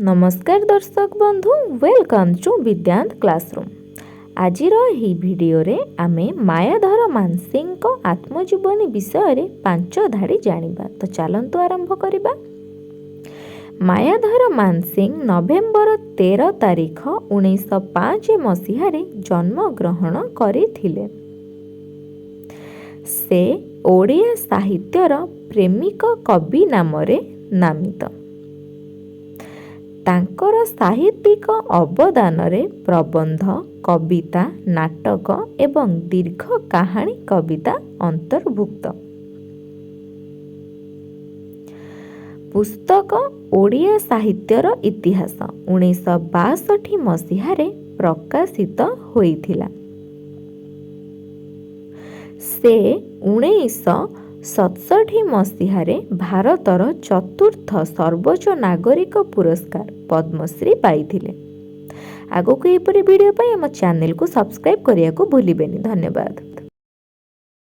नमस्कार दर्शक बंधु, वेलकम टू विद्यांत क्लासरूम। आज भिडियो रे आमे मायाधर मानसिंह को आत्मजीवनी विषय रे 5 धाड़ी जानिबा। तो चलंतु आरंभ करिबा। मायाधर मानसिंह नवेम्बर 13 तारिख 1905 मसीह रे जन्म ग्रहण करिथिले। से ओडिया साहित्यर प्रेमिक कवि नाम रे नामित। तांकर साहित्यिक अवदान रे प्रबंध, कविता, नाटक एवं दीर्घ कहानी कविता अंतर्भुक्त। पुस्तक ओडिया साहित्यर इतिहास 1962 मसीह रे प्रकाशित होइथिला। से 1967 मसीह रे भारतर चतुर्थ सर्वोच्च नागरिक पुरस्कार पद्मश्री पाइथिले। आगो को एपरि वीडियो पाई हम चैनल को सब्सक्राइब करिया को भूलिबेनी। धन्यवाद।